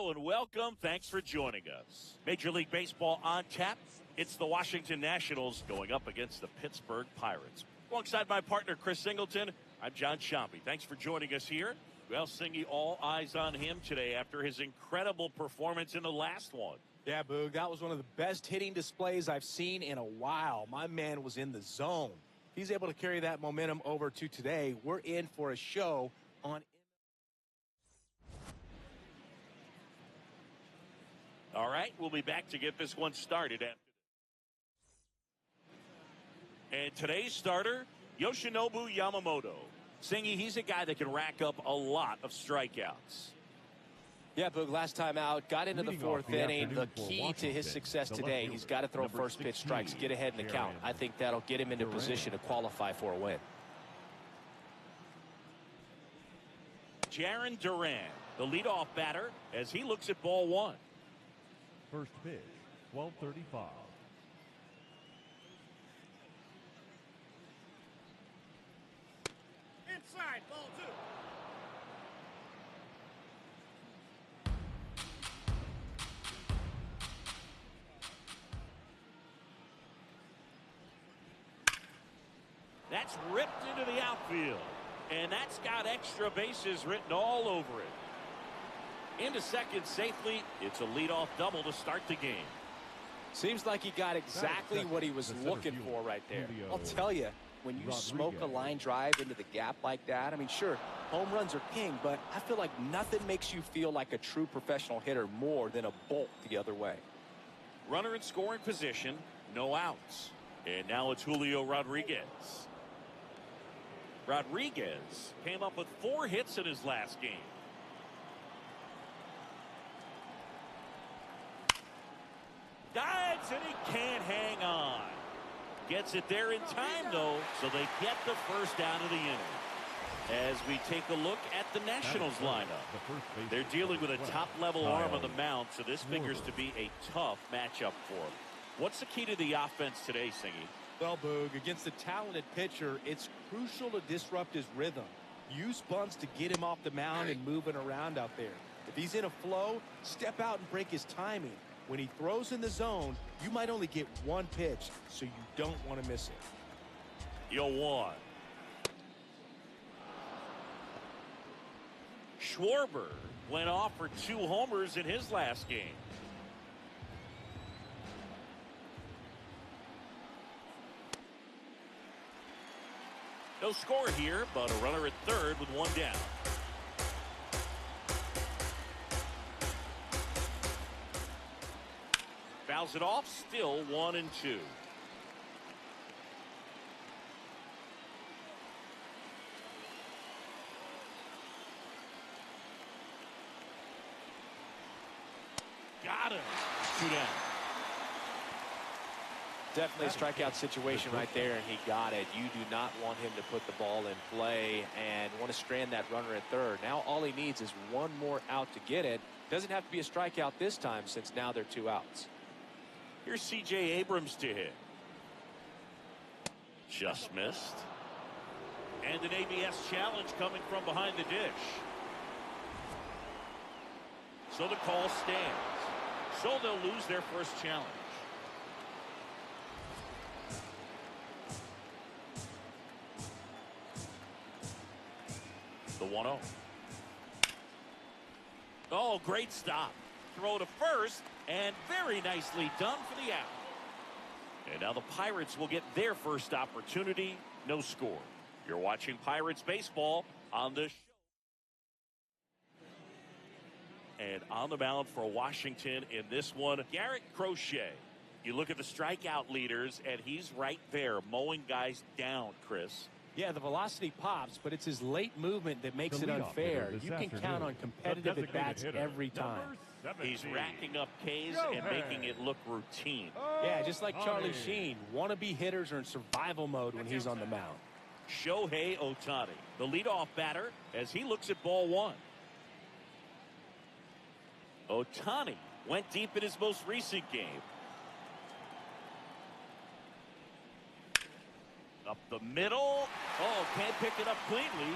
Hello and welcome. Thanks for joining us. Major League Baseball on tap. It's the Washington Nationals going up against the Pittsburgh Pirates. Alongside my partner, Chris Singleton, I'm John Sciambi. Thanks for joining us here. Well, Singy, all eyes on him today after his incredible performance in the last one. Yeah, Boog, that was one of the best hitting displays I've seen in a while. My man was in the zone. He's able to carry that momentum over to today. We're in for a show on... All right, we'll be back to get this one started. And today's starter, Yoshinobu Yamamoto. Singy, he's a guy that can rack up a lot of strikeouts. Yeah, Boog, last time out, got into the fourth inning. The key to his success today, he's got to throw first pitch strikes, get ahead in the count. I think that'll get him into position to qualify for a win. Jarren Duran, the leadoff batter, as he looks at ball one. First pitch, 12:35. Inside, ball two. That's ripped into the outfield. And that's got extra bases written all over it. Into second safely. It's a leadoff double to start the game. Seems like he got exactly what he was looking for right there. I'll tell you, when you smoke a line drive into the gap like that, I mean, sure, home runs are king, but I feel like nothing makes you feel like a true professional hitter more than a bolt the other way. Runner in scoring position, no outs. And now it's Julio Rodriguez. Rodriguez came up with 4 hits in his last game. Dives and he can't hang on. Gets it there in time though, so they get the first down of the inning. As we take a look at the Nationals lineup, they're dealing with a top-level arm on the mound, so this figures to be a tough matchup for them. What's the key to the offense today, Singy? Well, Boog, against a talented pitcher, it's crucial to disrupt his rhythm. Use bunts to get him off the mound and moving around out there. If he's in a flow, step out and break his timing. When he throws in the zone, you might only get one pitch, so you don't want to miss it. 0-1. Schwarber went off for 2 homers in his last game. No score here, but a runner at third with 1 down. Fouls it off, still 1-2. Got him. 2 down. Definitely a strikeout situation right there, and he got it. You do not want him to put the ball in play and want to strand that runner at third. Now all he needs is 1 more out to get it. Doesn't have to be a strikeout this time since now they're 2 outs. Here's C.J. Abrams to hit. Just missed. And an ABS challenge coming from behind the dish. So the call stands. So they'll lose their first challenge. The 1-0. Oh, great stop. Throw to first, and very nicely done for the out. And now the Pirates will get their first opportunity. No score. You're watching Pirates baseball on the show. And on the mound for Washington in this one, Garrett Crochet. You look at the strikeout leaders, and he's right there mowing guys down, Chris. Yeah, the velocity pops, but it's his late movement that makes it unfair. You can count on competitive at-bats every time. He's racking up Ks and making it look routine. Yeah, just like Charlie Sheen. Wannabe hitters are in survival mode when he's on the mound. Shohei Ohtani, the leadoff batter, as he looks at ball 1. Ohtani went deep in his most recent game. Up the middle. Oh, can't pick it up cleanly.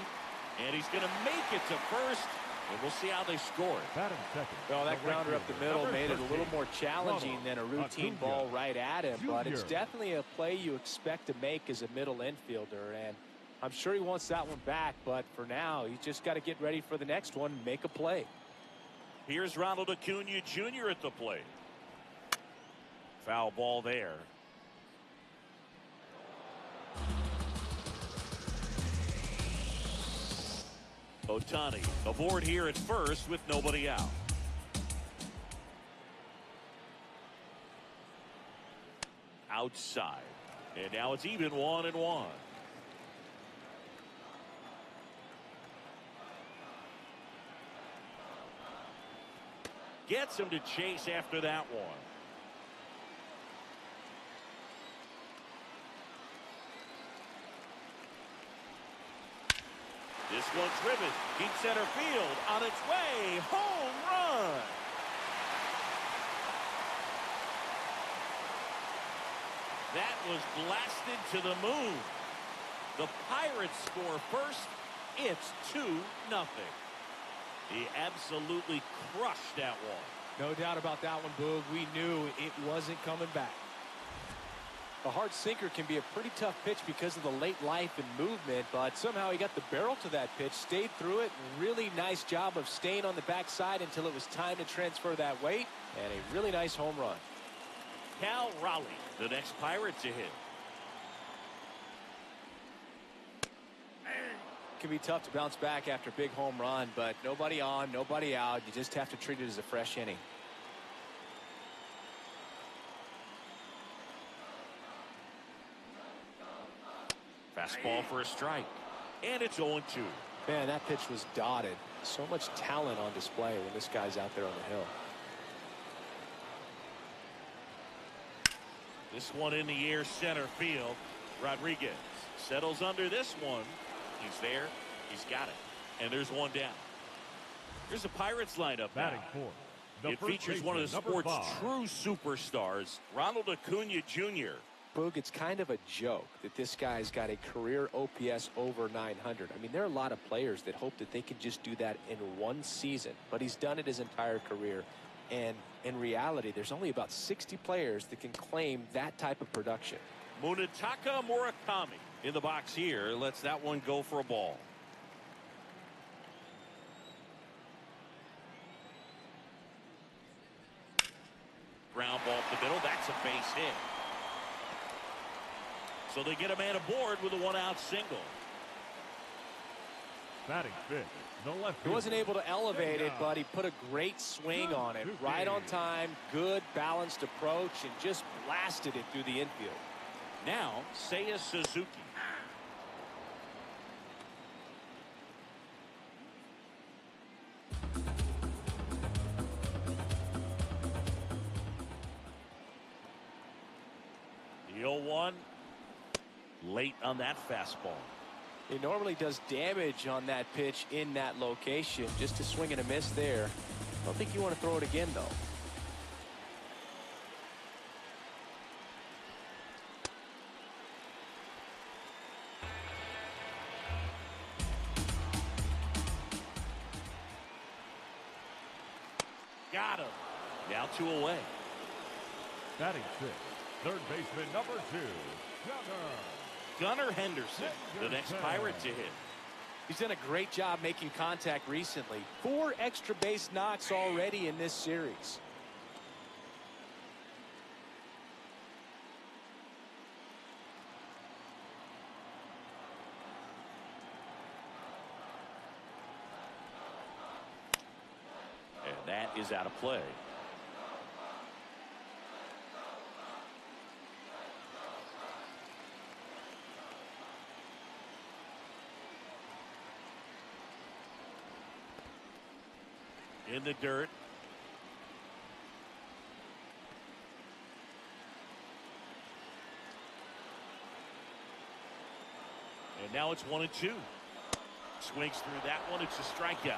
And he's going to make it to first. And we'll see how they score it. Batting second. Well, that grounder up the middle made it a little more challenging than a routine ball right at him, but it's definitely a play you expect to make as a middle infielder, and I'm sure he wants that one back, but for now, he's just got to get ready for the next one, make a play. Here's Ronald Acuna Jr. at the plate. Foul ball there. Ohtani aboard here at first with nobody out. Outside. And now it's even 1-1. Gets him to chase after that one. This one's driven. Deep center field on its way. Home run. That was blasted to the moon. The Pirates score first. It's 2-0. He absolutely crushed that one. No doubt about that one, Boog. We knew it wasn't coming back. A hard sinker can be a pretty tough pitch because of the late life and movement, but somehow he got the barrel to that pitch, stayed through it. Really nice job of staying on the backside until it was time to transfer that weight, and a really nice home run. Cal Raleigh, the next Pirate to hit. It can be tough to bounce back after a big home run, but nobody on, nobody out. You just have to treat it as a fresh inning. Fastball for a strike. And it's 0-2. Man, that pitch was dotted. So much talent on display when this guy's out there on the hill. This one in the air center field. Rodriguez settles under this one. He's there. He's got it. And there's one down. Here's the Pirates lineup now. It features one of the sport's true superstars, Ronald Acuna Jr. Boog, it's kind of a joke that this guy's got a career OPS over 900. I mean, there are a lot of players that hope that they can just do that in one season, but he's done it his entire career. And in reality, there's only about 60 players that can claim that type of production. Munetaka Murakami in the box here. Lets that one go for a ball. Ground ball up the middle. That's a base hit. So they get a man aboard with a one-out single. Batting fifth, the left. He wasn't able to elevate it, but he put a great swing on it. Right on time, good balanced approach, and just blasted it through the infield. Now, Seiya Suzuki. The 0-1. Late on that fastball. He normally does damage on that pitch in that location. Just a swing and a miss there. I don't think you want to throw it again, though. Got him. Now 2 away. Batting sixth, third baseman number 2, Gunnar Henderson, the next Pirate to hit. He's done a great job making contact recently. 4 extra base knocks already in this series. And that is out of play. In the dirt. And now it's 1-2. Swings through that one. It's a strikeout.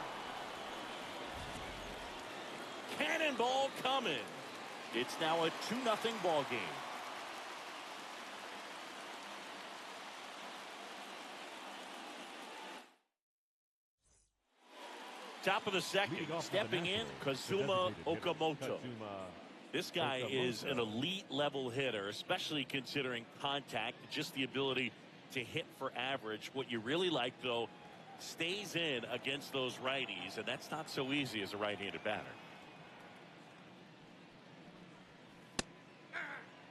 Cannonball coming. It's now a 2-0 ball game. Top of the second, stepping in, Kazuma Okamoto. This guy is an elite level hitter, especially considering contact, just the ability to hit for average. What you really like, though, stays in against those righties, and that's not so easy as a right-handed batter.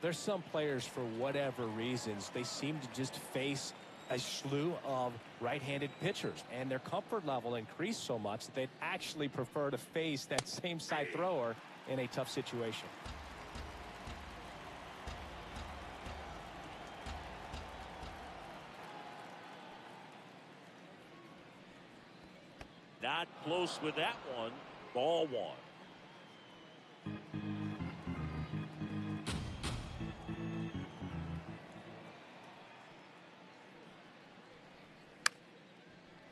There's some players, for whatever reasons, they seem to just face a slew of right-handed pitchers, and their comfort level increased so much that they'd actually prefer to face that same side thrower in a tough situation. Not close with that one. Ball one.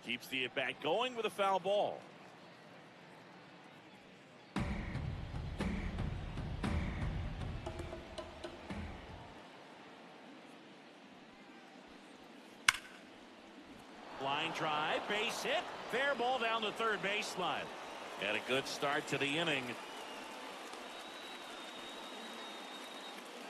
Keeps the at-bat going with a foul ball. Line drive, base hit, fair ball down the third baseline. And a good start to the inning.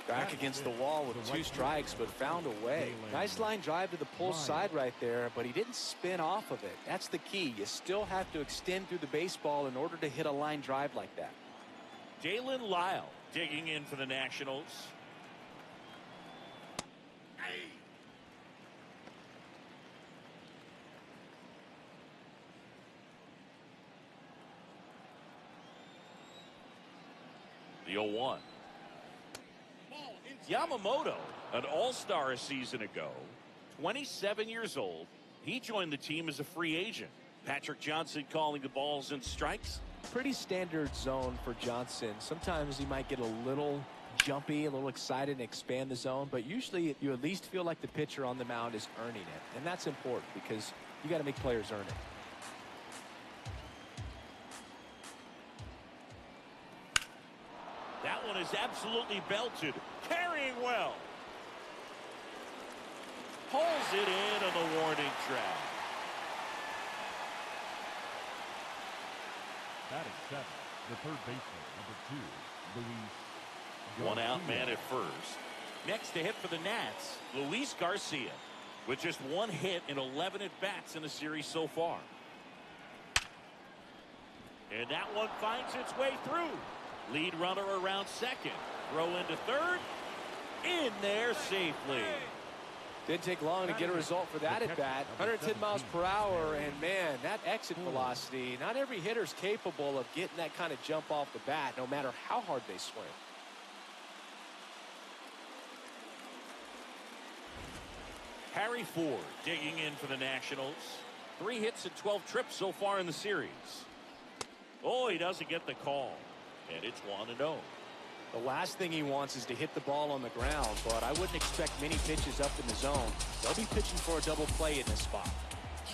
Back against the wall with 2 strikes, but found a way. Nice line drive to the pull side right there, but he didn't spin off of it. That's the key. You still have to extend through the baseball in order to hit a line drive like that. Dalen Lyle digging in for the Nationals. The 0-1. Yamamoto, an all-star a season ago, 27 years old. He joined the team as a free agent. Patrick Johnson calling the balls and strikes. Pretty standard zone for Johnson. Sometimes he might get a little jumpy, a little excited and expand the zone, but usually you at least feel like the pitcher on the mound is earning it. And that's important because you got to make players earn it. That one is absolutely belted. Carrying well. Pulls it in on the warning track. Batting 7, the third baseman, number 2, Luis. One out man at first. Next to hit for the Nats, Luis Garcia, with just 1 hit in 11 at-bats in the series so far. And that one finds its way through. Lead runner around second. Throw into third. In there safely. Didn't take long to get a result for that at bat. 110 miles per hour, and man, that exit velocity, not every hitter's capable of getting that kind of jump off the bat, no matter how hard they swing. Harry Ford digging in for the Nationals. 3 hits and 12 trips so far in the series. Oh, he doesn't get the call. And it's 1-0. The last thing he wants is to hit the ball on the ground, but I wouldn't expect many pitches up in the zone. They'll be pitching for a double play in this spot.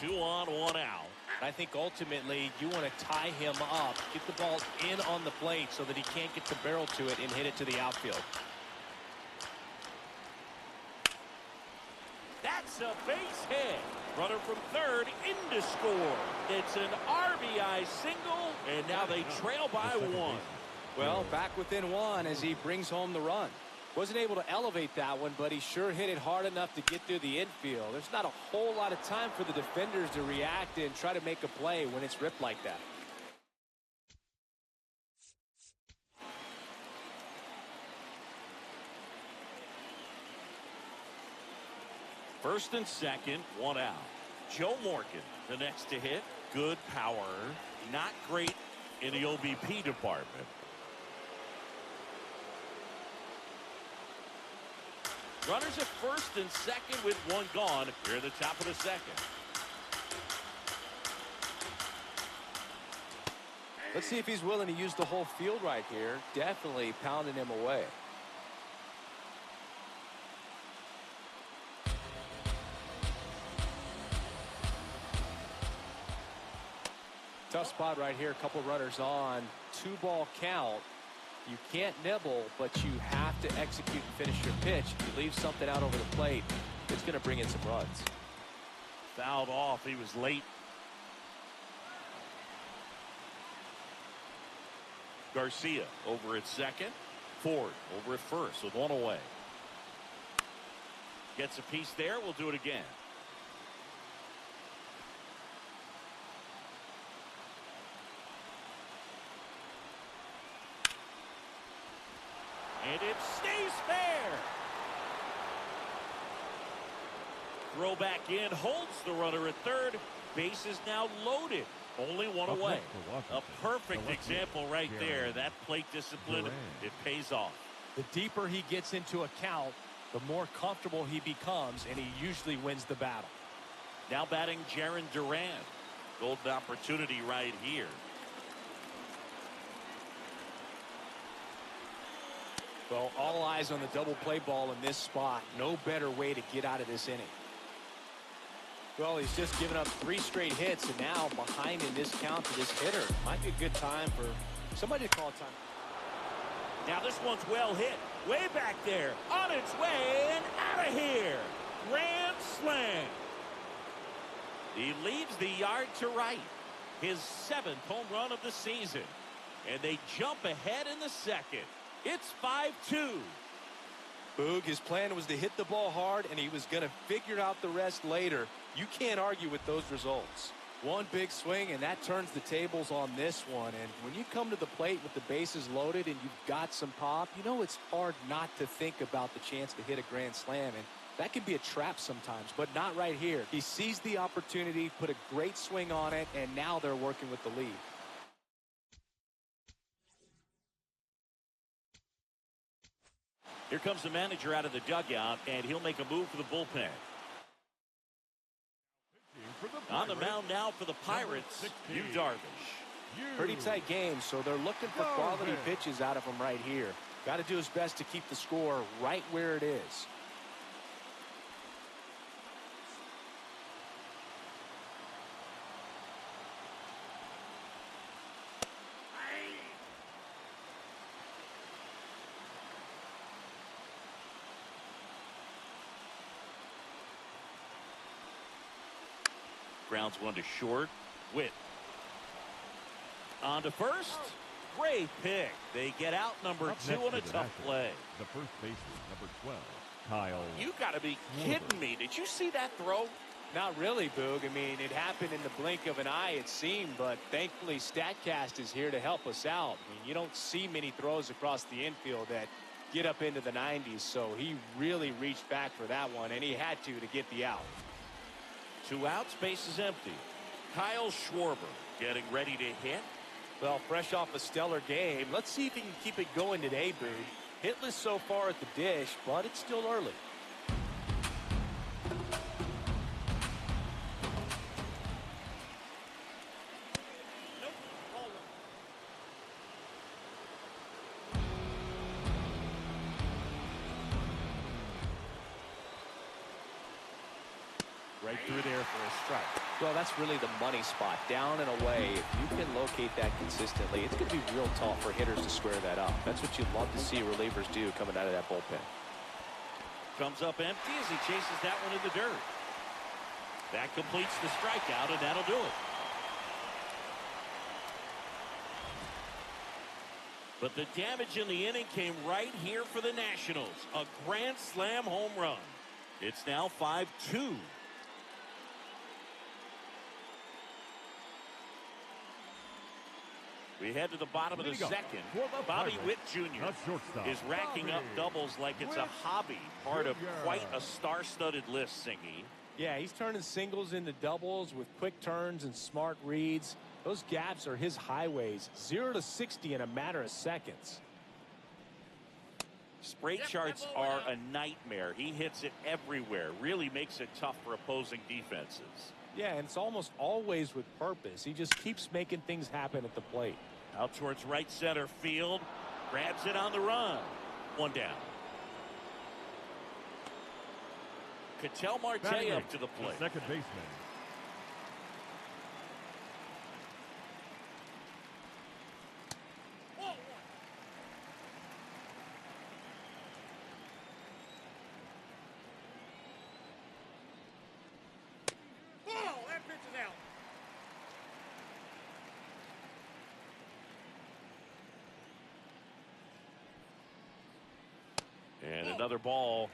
2 on, 1 out. I think ultimately you want to tie him up, get the ball in on the plate so that he can't get the barrel to it and hit it to the outfield. That's a base hit. Runner from third in to score. It's an RBI single, and now they trail by 1. Well, back within 1 as he brings home the run. Wasn't able to elevate that one, but he sure hit it hard enough to get through the infield. There's not a whole lot of time for the defenders to react and try to make a play when it's ripped like that. First and second, 1 out. Joe Morgan, the next to hit. Good power. Not great in the OBP department. Runners at first and second with 1 gone here at the top of the second. Let's see if he's willing to use the whole field right here. Definitely pounding him away. Tough spot right here. A couple runners on. 2-ball count. You can't nibble, but you have to execute and finish your pitch. If you leave something out over the plate, it's going to bring in some runs. Fouled off. He was late. Garcia over at second. Ford over at first with one away. Gets a piece there. We'll do it again. And it stays fair. Throw back in, holds the runner at third. Base is now loaded. Only one away. A perfect example right there. That plate discipline, it pays off. The deeper he gets into a count, the more comfortable he becomes, and he usually wins the battle. Now batting Jarren Duran. Golden opportunity right here. Well, all eyes on the double play ball in this spot. No better way to get out of this inning. Well, he's just given up 3 straight hits, and now behind in this count to this hitter. Might be a good time for somebody to call time. Now this one's well hit. Way back there. On its way and out of here. Grand slam. He leaves the yard to right. His 7th home run of the season. And they jump ahead in the second. It's 5-2. Boog, his plan was to hit the ball hard, and he was going to figure out the rest later. You can't argue with those results. One big swing, and that turns the tables on this one. And when you come to the plate with the bases loaded and you've got some pop, you know it's hard not to think about the chance to hit a grand slam. And that can be a trap sometimes, but not right here. He seized the opportunity, put a great swing on it, and now they're working with the lead. Here comes the manager out of the dugout, and he'll make a move for the bullpen. On the mound now for the Pirates, Yu Darvish. Pretty tight game, so they're looking for quality pitches out of him right here. Got to do his best to keep the score right where it is. Grounds one to short. Witt. On to first. Great pick. They get out number 2 on a tough play. The first baseman, number 12, Kyle. You got to be kidding me. Did you see that throw? Not really, Boog. I mean, it happened in the blink of an eye, it seemed, but thankfully StatCast is here to help us out. I mean, you don't see many throws across the infield that get up into the 90s, so he really reached back for that one, and he had to get the out. 2 outs, base is empty. Kyle Schwarber getting ready to hit. Well, fresh off a stellar game. Let's see if he can keep it going today, Boog. Hitless so far at the dish, but it's still early. Right through there for a strike. Well, that's really the money spot. Down and away. If you can locate that consistently, it's going to be real tough for hitters to square that up. That's what you'd love to see relievers do coming out of that bullpen. Comes up empty as he chases that one in the dirt. That completes the strikeout, and that'll do it. But the damage in the inning came right here for the Nationals. A grand slam home run. It's now 5-2. We head to the bottom of the second. Bobby Witt Jr. is racking up doubles like it's a hobby, part of quite a star-studded list, Singy. Yeah, he's turning singles into doubles with quick turns and smart reads. Those gaps are his highways. 0 to 60 in a matter of seconds. Spray charts are a nightmare. He hits it everywhere. Really makes it tough for opposing defenses. Yeah, and it's almost always with purpose. He just keeps making things happen at the plate. Out towards right center field. Grabs it on the run. 1 down. Ketel Marte up to the plate. Second baseman. And another ball.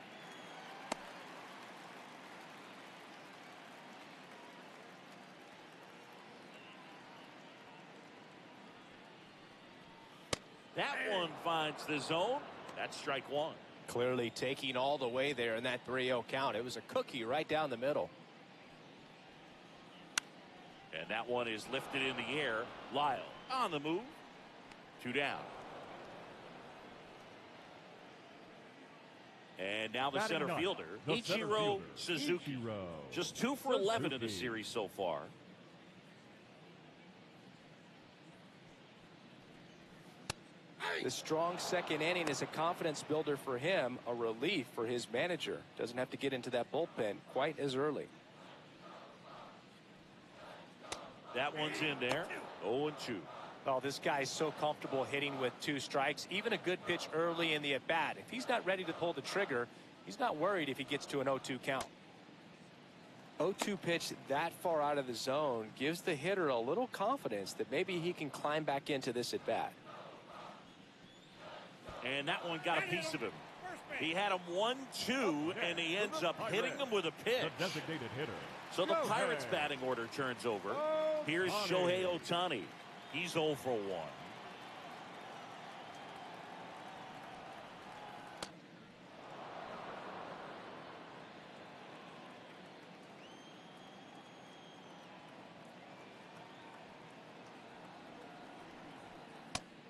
That one finds the zone. That's strike one. Clearly taking all the way there in that 3-0 count. It was a cookie right down the middle. And that one is lifted in the air. Lyle on the move. 2 down. And now the center fielder, Ichiro Suzuki. Just 2 for 11 in the series so far. The strong second inning is a confidence builder for him, a relief for his manager. Doesn't have to get into that bullpen quite as early. That one's in there. 0-2. Oh, this guy's so comfortable hitting with 2 strikes. Even a good pitch early in the at-bat. If he's not ready to pull the trigger, he's not worried if he gets to an 0-2 count. 0-2 pitch that far out of the zone gives the hitter a little confidence that maybe he can climb back into this at-bat. And that one got a piece of him. He had him 1-2, and he ends up hitting him with a pitch. The designated hitter. So the Pirates' batting order turns over. Here's Shohei Ohtani. He's 0 for 1.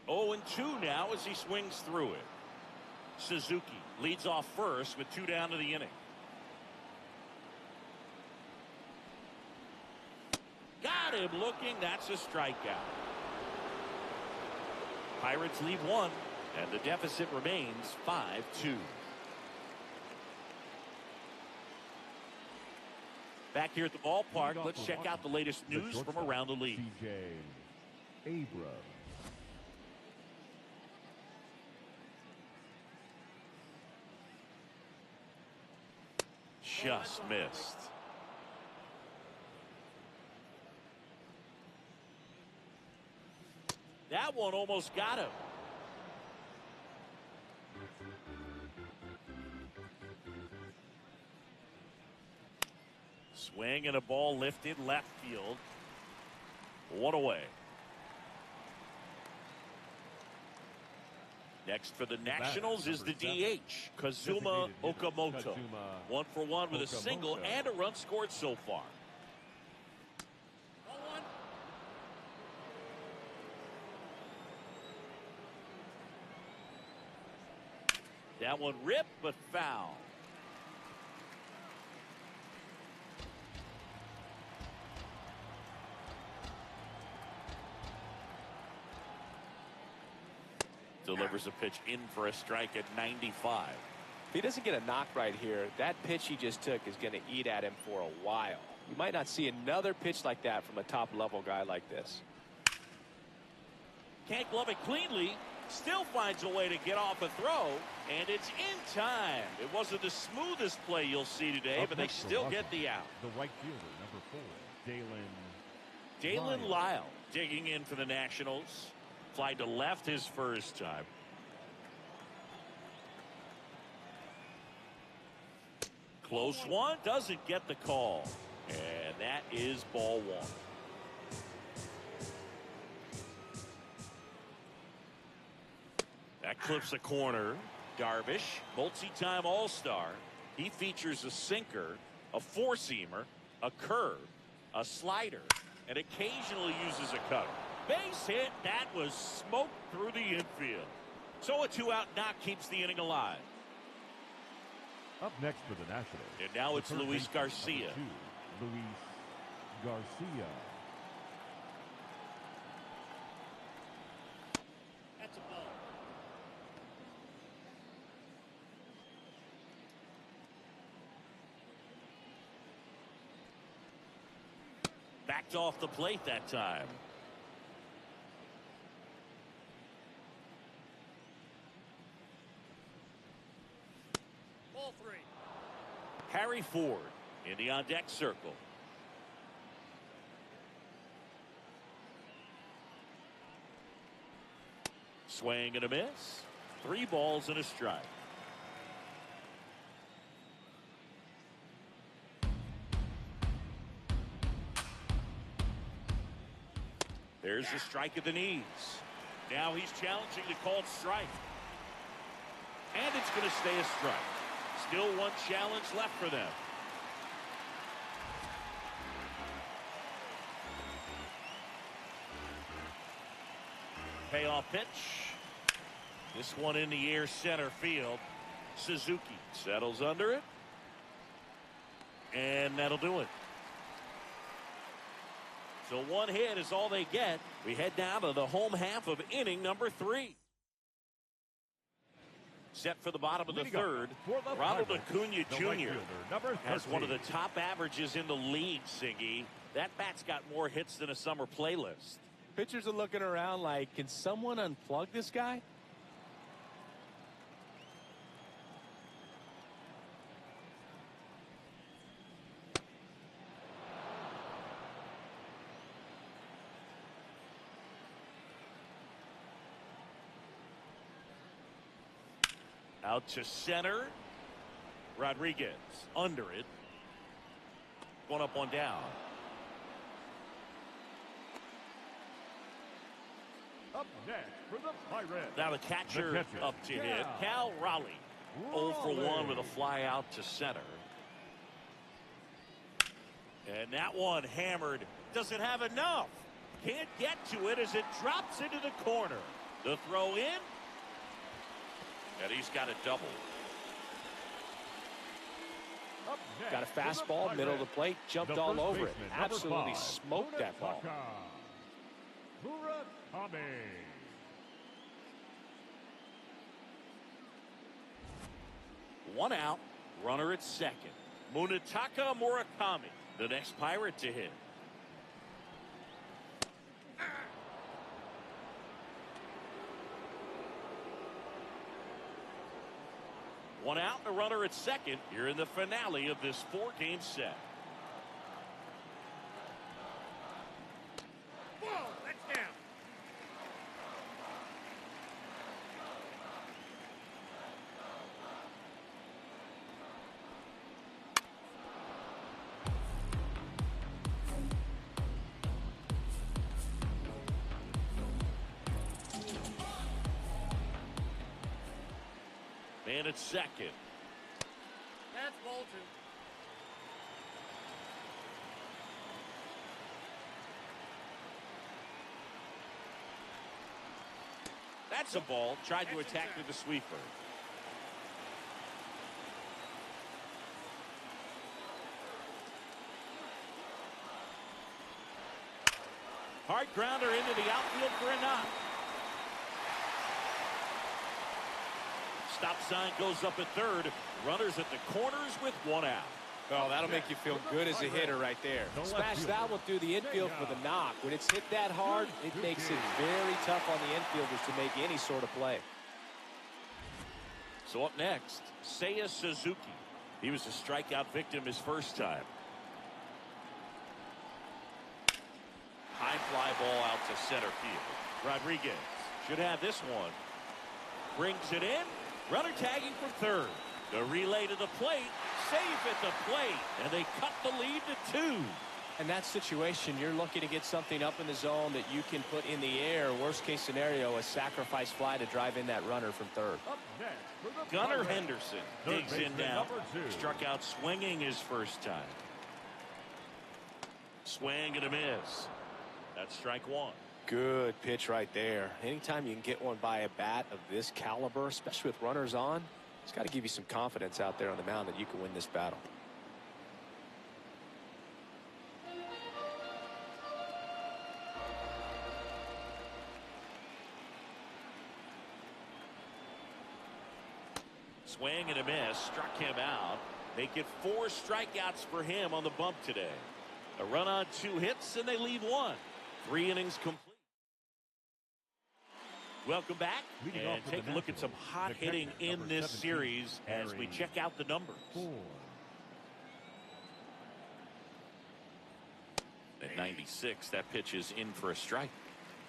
Oh, and 2 now as he swings through it. Suzuki leads off first with 2 down to the inning. Got him looking. That's a strikeout. Pirates lead 1, and the deficit remains 5-2. Back here at the ballpark, let's check out the latest news from around the league. C.J. Abrams. Just missed. That one almost got him. Swing and a ball lifted left field. 1 away. Next for the Nationals is the DH, Kazuma Okamoto. 1 for 1 with a single and a run scored so far. That one ripped but foul. Delivers a pitch in for a strike at 95. If he doesn't get a knock right here, that pitch he just took is going to eat at him for a while. You might not see another pitch like that from a top-level guy like this. Can't glove it cleanly. Still finds a way to get off a throw, and it's in time. It wasn't the smoothest play you'll see today, but they still get the out. The right fielder, number 4, Dalen Lyle digging in for the Nationals. Fly to left his first time. Close one, doesn't get the call. And that is ball 1. That clips a corner. Darvish, multi-time All-Star. He features a sinker, a four-seamer, a curve, a slider, and occasionally uses a cutter. Base hit. That was smoked through the infield. So a 2-out knock keeps the inning alive. Up next for the Nationals. And now it's Luis Garcia. 2, Luis Garcia. That's a ball. Backed off the plate that time. Ball 3. Harry Ford in the on-deck circle. Swing and a miss. 3 balls and a strike. There's a strike at the knees. Now he's challenging the called strike. And it's going to stay a strike. Still one challenge left for them. Payoff pitch. This one in the air, center field. Suzuki settles under it. And that'll do it. So one hit is all they get. We head down to the home half of inning number 3. Set for the bottom of the third. Ronald Acuna Jr. has one of the top averages in the league, Siggy. That bat's got more hits than a summer playlist. Pitchers are looking around like, can someone unplug this guy? Out to center. Rodriguez under it. One up, one down. Up next for the Pirates. Now the catcher up to hit. Cal Raleigh. 0 for 1 with a fly out to center. And that one hammered. Doesn't have enough. Can't get to it as it drops into the corner. The throw in. And he's got a double. Got a fastball, middle of the plate, jumped all over it. Absolutely smoked that ball. One out, runner at second. Munetaka Murakami, the next Pirate to hit. One out, a runner at second here in the finale of this 4-game set. Whoa, that's down. Man at second. That's Bolton. That's a ball. Tried to attack with the sweeper. Hard grounder into the outfield for a knock. Stop sign goes up at third. Runners at the corners with one out. Oh, that'll make you feel good as a hitter right there. Smash that one through the infield for the knock. When it's hit that hard, it makes it very tough on the infielders to make any sort of play. So up next, Seiya Suzuki. He was a strikeout victim his first time. High fly ball out to center field. Rodriguez should have this one. Brings it in. Runner tagging for third. The relay to the plate. Safe at the plate. And they cut the lead to 2. In that situation, you're looking to get something up in the zone that you can put in the air. Worst case scenario, a sacrifice fly to drive in that runner from third. Gunnar Henderson digs in now. Struck out swinging his first time. Swing and a miss. That's strike 1. Good pitch right there. Anytime you can get one by a bat of this caliber, especially with runners on, it's got to give you some confidence out there on the mound that you can win this battle. Swing and a miss. Struck him out. Make it 4 strikeouts for him on the bump today. A run on 2 hits, and they lead 1. 3 innings complete. Welcome back, and take a look at some hot hitting in this series as we check out the numbers. At 96, that pitch is in for a strike.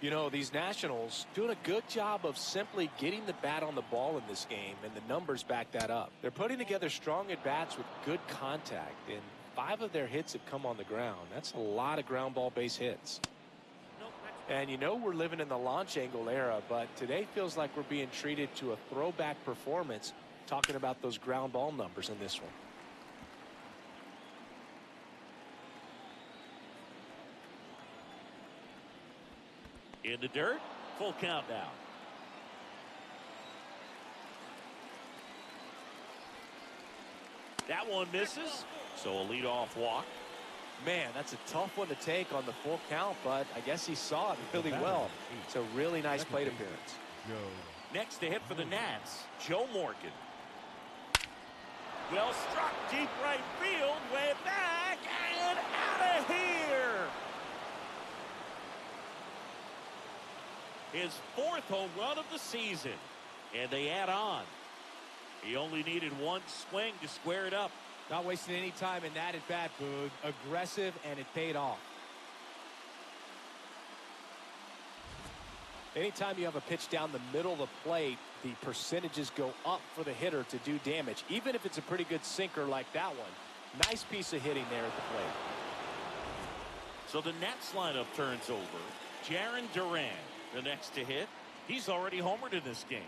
You know, these Nationals doing a good job of simply getting the bat on the ball in this game, and the numbers back that up. They're putting together strong at-bats with good contact, and 5 of their hits have come on the ground. That's a lot of ground ball base hits. Nope, that's And you know we're living in the launch angle era, but today feels like we're being treated to a throwback performance, talking about those ground ball numbers in this one. In the dirt, full count now. That one misses, so a leadoff walk. Man, that's a tough one to take on the full count, but I guess he saw it really well. It's a really nice plate appearance. Next to hit for the Nats, Joe Morgan. Well struck, deep right field, way back, and out of here. His 4th home run of the season, and they add on. He only needed one swing to square it up. Not wasting any time in that at bat, Boog. Aggressive, and it paid off. Anytime you have a pitch down the middle of the plate, the percentages go up for the hitter to do damage, even if it's a pretty good sinker like that one. Nice piece of hitting there at the plate. So the Nats lineup turns over. Jarren Duran, the next to hit. He's already homered in this game.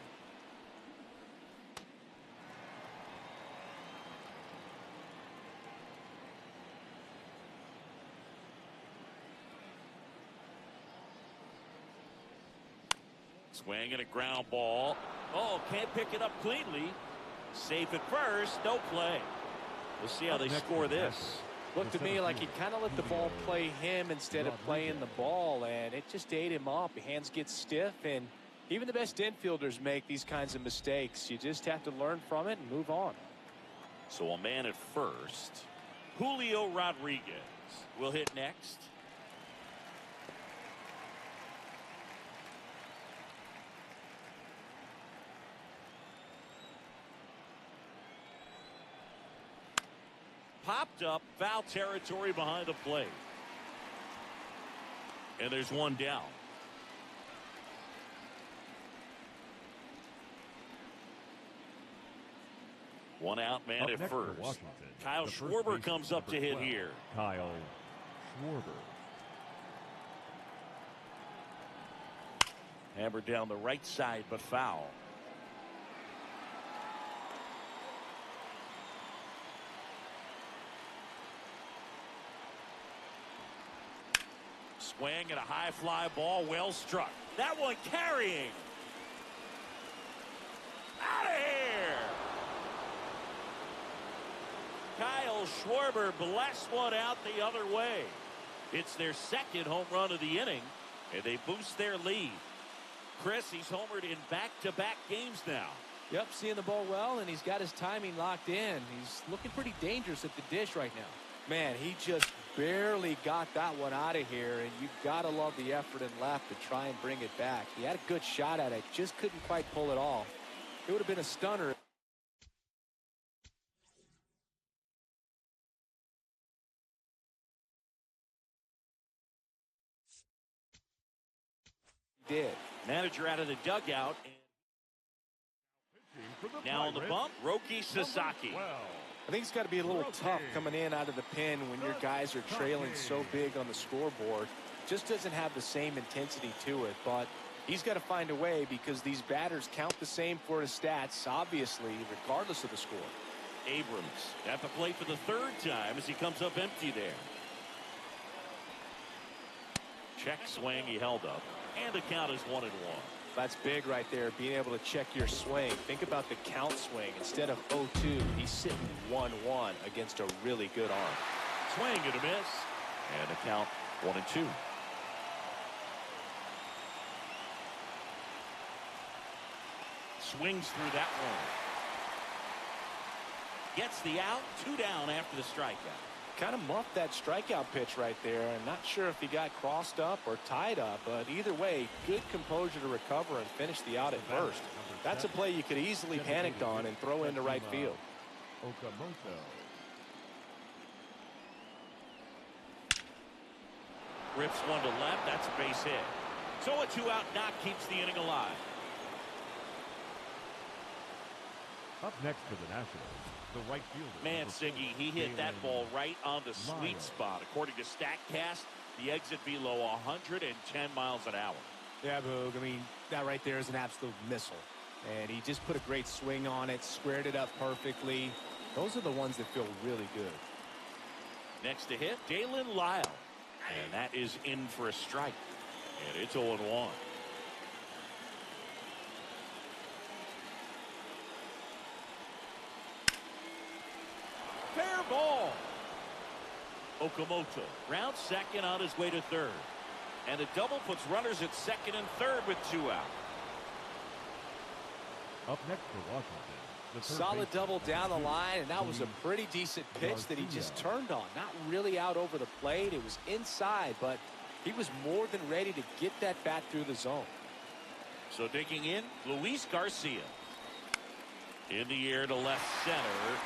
Swing and a ground ball. Oh, can't pick it up cleanly. Safe at first. No play. We'll see how they score this. Looked to me like he kind of let the ball play him instead of playing the ball, and it just ate him up. Hands get stiff, and even the best infielders make these kinds of mistakes. You just have to learn from it and move on. So a man at first. Julio Rodriguez will hit next. Popped up, foul territory behind the plate. And there's one down. One out, man at first. Kyle Schwarber comes up to hit here. Kyle Schwarber. Hammered down the right side, but foul. Swing and a high fly ball, well struck. That one carrying. Out of here. Kyle Schwarber blasts one out the other way. It's their 2nd home run of the inning, and they boost their lead. Chris, he's homered in back-to-back games now. Yep, seeing the ball well, and he's got his timing locked in. He's looking pretty dangerous at the dish right now. Man, he just barely got that one out of here, and you gotta love the effort and left to try and bring it back. He had a good shot at it, just couldn't quite pull it off. It would have been a stunner. Did. Manager out of the dugout. Now on the bump, Roki Sasaki. I think it's got to be a little tough coming in out of the pen when your guys are trailing so big on the scoreboard. Just doesn't have the same intensity to it, but he's got to find a way because these batters count the same for his stats, obviously, regardless of the score. Abrams at the plate for the 3rd time as he comes up empty there. Check swing, he held up, and the count is 1-1. That's big right there, being able to check your swing. Think about the count swing. Instead of 0-2, he's sitting 1-1 against a really good arm. Swing and a miss, and the count 1-2. Swings through that one. Gets the out, 2 down after the strikeout. Kind of muffed that strikeout pitch right there. I'm not sure if he got crossed up or tied up, but either way, good composure to recover and finish the out at first. That's a play you could easily panic on and throw into right field. Rips one to left. That's a base hit. So a 2-out knock keeps the inning alive. Up next for the Nationals, the right fielder. Man, Siggy, he hit that ball right on the sweet spot. According to StatCast, The exit below 110 miles an hour. Yeah, Boog. I mean, that right there is an absolute missile. And he just put a great swing on it, squared it up perfectly. Those are the ones that feel really good. Next to hit, Dalen Lyle. And that is in for a strike. And it's 0-1. Fair ball. Okamoto rounds second on his way to third. And a double puts runners at second and third with 2 out. Up next for Washington. Solid double down the line, and that was a pretty decent pitch that he just turned on. Not really out over the plate. It was inside, but he was more than ready to get that bat through the zone. So digging in, Luis Garcia. In the air to left center.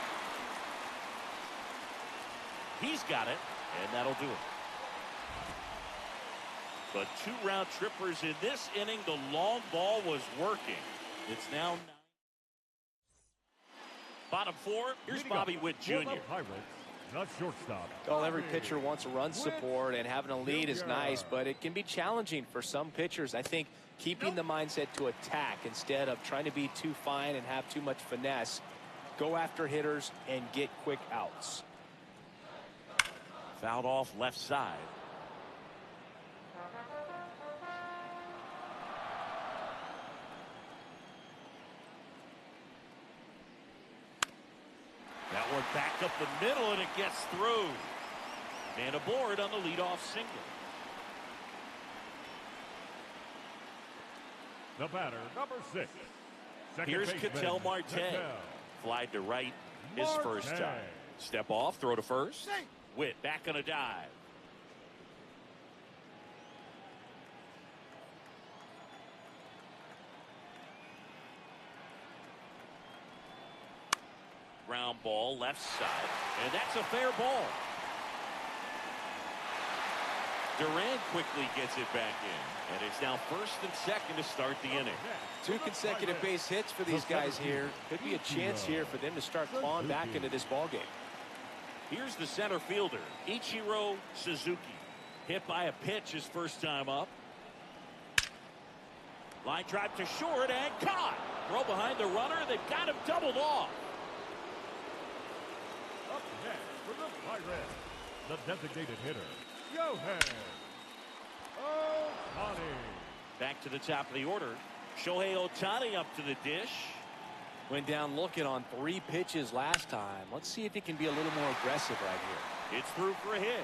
He's got it, and that'll do it. But 2 round trippers in this inning. The long ball was working. It's now 9. Bottom 4, here's Bobby Witt Jr. Not shortstop. Well, every pitcher wants a run support, and having a lead is nice, but it can be challenging for some pitchers. I think keeping the mindset to attack instead of trying to be too fine and have too much finesse. Go after hitters and get quick outs. Fouled off left side. That one back up the middle, and it gets through. And aboard on the leadoff single. The batter, number 6. Here's Ketel Marte. Fly to right his first time. Step off, throw to first. Witt back on a dive. Ground ball left side, and that's a fair ball. Duran quickly gets it back in, and it's now first and second to start the inning. 2 consecutive base hits for these guys here. Could be a chance here for them to start clawing back into this ballgame. Here's the center fielder, Ichiro Suzuki. Hit by a pitch his first time up. Line drive to short and caught. Throw behind the runner. They've got him doubled off. Up next for the Pirates, the designated hitter, Shohei Ohtani. Back to the top of the order. Shohei Ohtani up to the dish. Went down looking on 3 pitches last time. Let's see if he can be a little more aggressive right here. It's through for a hit.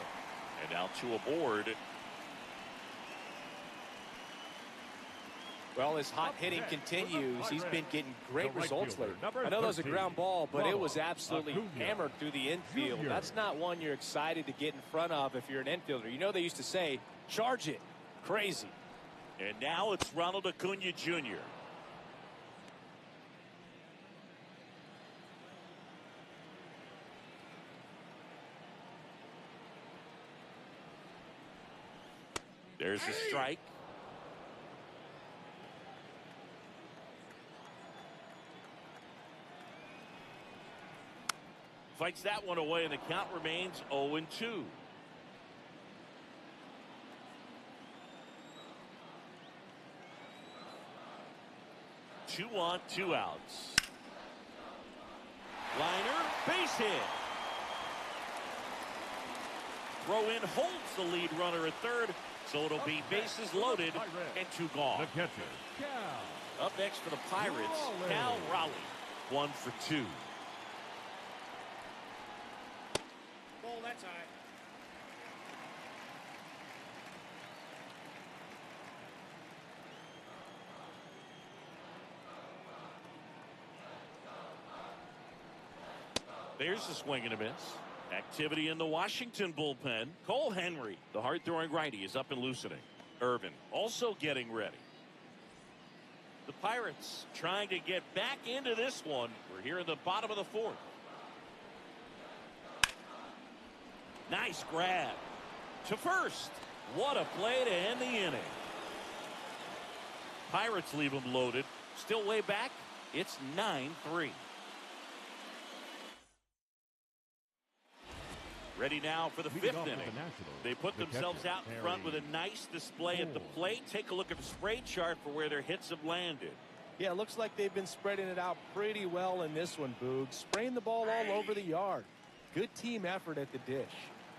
And now 2 aboard. Well, his hot hitting continues. He's been getting great results lately. I know that was a ground ball, but it was absolutely hammered through the infield. That's not one you're excited to get in front of if you're an infielder. You know they used to say, charge it. Crazy. And now it's Ronald Acuna Jr. There's a strike. Fights that one away, and the count remains 0-2. 2 on, 2 outs. Liner, base hit. Throw in holds the lead runner at third, so it'll be bases loaded and 2 gone. The catcher, Cal. Up next for the Pirates, Cal Raleigh. 1 for 2. Ball, that's high. There's the swing and a miss. Activity in the Washington bullpen. Cole Henry, the hard-throwing righty, is up and loosening. Irvin also getting ready. The Pirates trying to get back into this one. We're here in the bottom of the 4th. Nice grab to first. What a play to end the inning. Pirates leave them loaded. Still way back. It's 9-3. Ready now for the fifth inning. They put themselves out in front with a nice display at the plate. Take a look at the spray chart for where their hits have landed. Yeah, it looks like they've been spreading it out pretty well in this one, Boog. Spraying the ball all over the yard. Good team effort at the dish.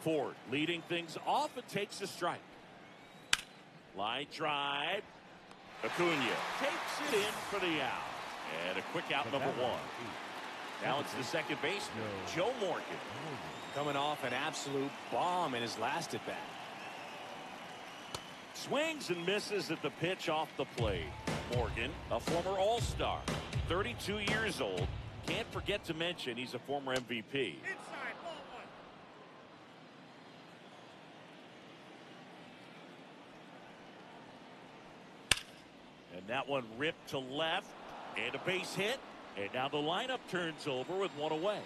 Ford leading things off and takes a strike. Line drive. Acuna takes it in for the out. And a quick out, number one. Now it's the second baseman, Joe Morgan. Coming off an absolute bomb in his last at bat. Swings and misses at the pitch off the plate. Morgan, a former All-Star, 32 years old. Can't forget to mention he's a former MVP. Inside, ball one. And that one ripped to left. And a base hit. And now the lineup turns over with one away.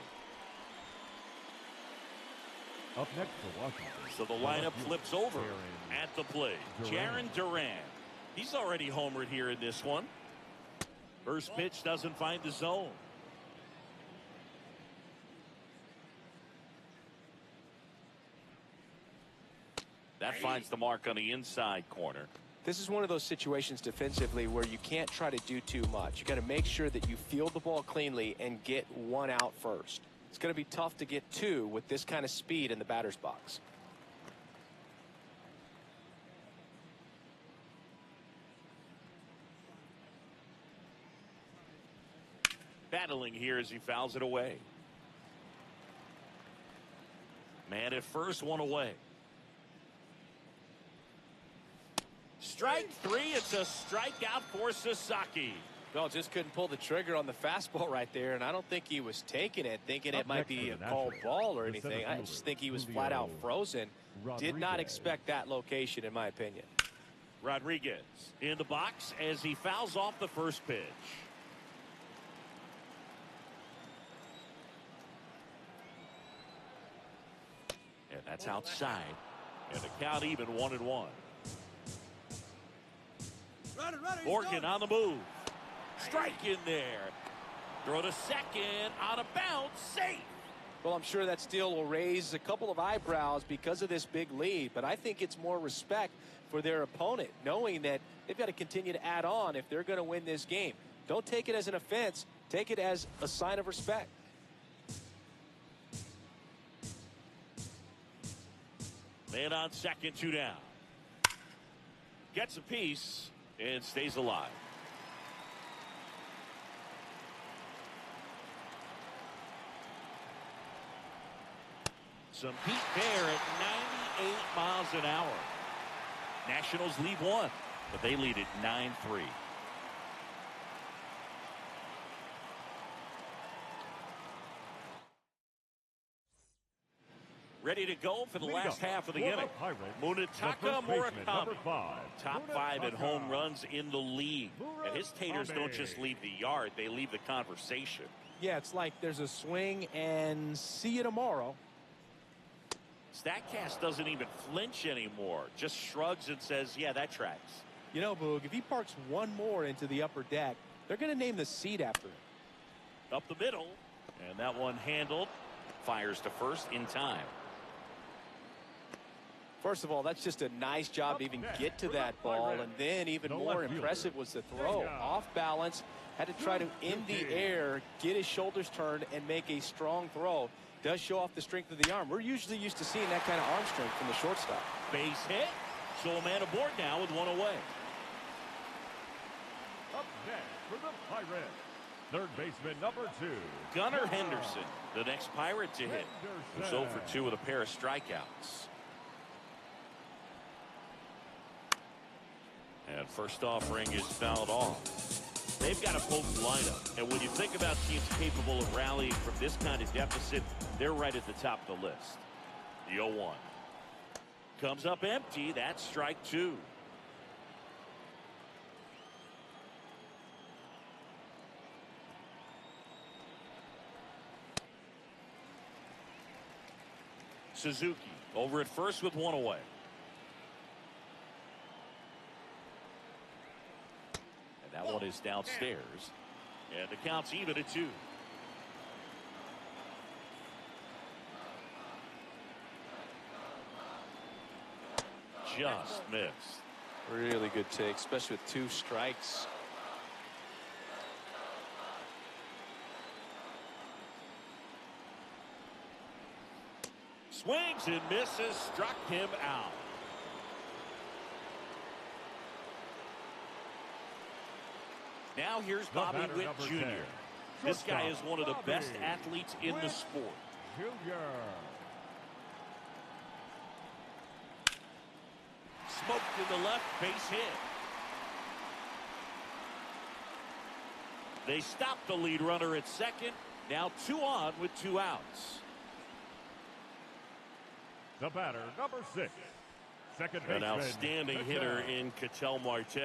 Up next for Washington. So the lineup flips over at the plate. Jarren Duran. He's already homered here in this one. First pitch doesn't find the zone. That finds the mark on the inside corner. This is one of those situations defensively where you can't try to do too much. You got to make sure that you field the ball cleanly and get one out first. It's going to be tough to get two with this kind of speed in the batter's box. Battling here as he fouls it away. Man at first, one away. Strike three. It's a strikeout for Sasaki. No, just couldn't pull the trigger on the fastball right there, and I don't think he was taking it, thinking it might be a called ball or anything. I just think he was flat out frozen. Did not expect that location, in my opinion. Rodriguez in the box as he fouls off the first pitch. And that's outside. And the count even 1-1. Morgan on the move. Strike in there. Throw to second. On a bounce. Safe. Well, I'm sure that steal will raise a couple of eyebrows because of this big lead, but I think it's more respect for their opponent, knowing that they've got to continue to add on if they're going to win this game. Don't take it as an offense. Take it as a sign of respect. Man on second, two down. Gets a piece and stays alive. Some heat there at 98 miles an hour. Nationals lead one, but they lead it 9-3. Ready to go for the last half of the inning. Munetaka Murakami, top 5 in home runs in the league. And his taters don't just leave the yard, they leave the conversation. Yeah, it's like there's a swing and see you tomorrow. StatCast doesn't even flinch anymore, just shrugs and says, yeah, that tracks. You know, Boog, if he parks one more into the upper deck, they're going to name the seat after him. Up the middle, and that one handled. Fires to first in time. First of all, that's just a nice job to even get to that ball, and then even more impressive was the throw. Off balance, had to try to in the air, get his shoulders turned, and make a strong throw. Does show off the strength of the arm. We're usually used to seeing that kind of arm strength from the shortstop. Base hit. So a man aboard now with one away. Up next for the Pirates, third baseman number 2. Gunnar Henderson, the next Pirate to hit. Who's 0 for 2 with a pair of strikeouts. And first offering is fouled off. They've got a potent lineup. And when you think about teams capable of rallying from this kind of deficit, they're right at the top of the list. The 0-1. Comes up empty. That's strike 2. Suzuki over at first with one away. And that one is downstairs. And the count's even at 2. just missed. Really good take, especially with 2 strikes. Swings and misses, struck him out. Now here's Bobby Witt Jr. This guy is one of the best athletes in the sport. Smoked to the left, base hit. They stopped the lead runner at second. Now 2 on with 2 outs. The batter, number 6. Second baseman. An outstanding hitter in Ketel Marte.